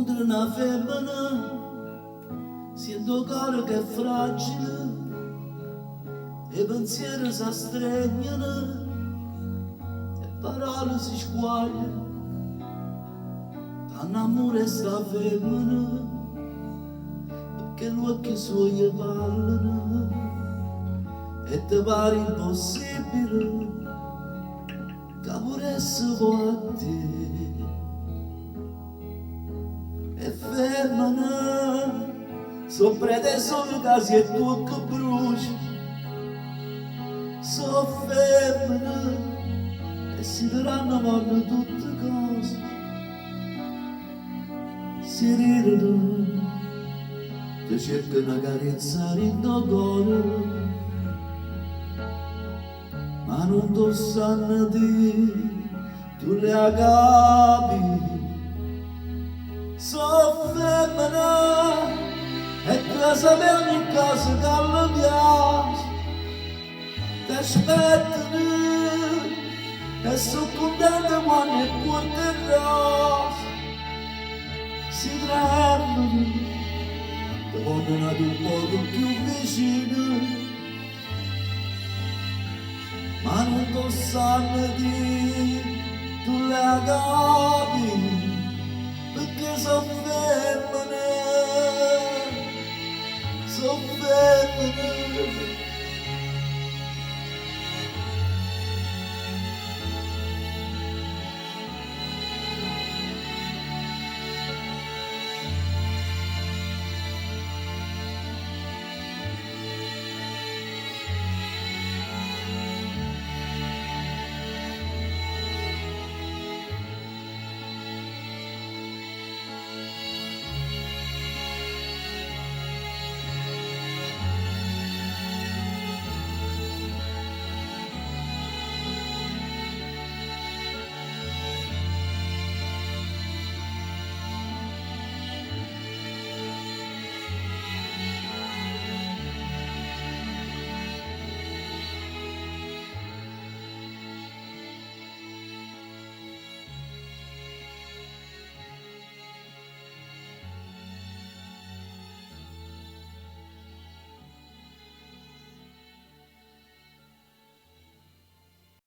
incontra una femmina, sento cuore che è fragile, e pensieri si strengono, e parole si squagliano. Tanto amore sta femmina, perché gli occhi suoi parlano, e ti pare impossibile che pure si può a te. E femmene, sopra te sono casi e tu che bruci, so femmene, e si daranno vanno tutte cose, si ridono, ti cercano carezzare in tuo cuore, ma non ti sanno dire, tu le capi. So femmina, e tu sapevi ogni cosa che le piace, ti aspettano, e sono contenta quando il cuore ti rosa, si tremano, ti vogliono ad un poco più vicino, ma non ti sanno dire, tu le capi, perché so femmine,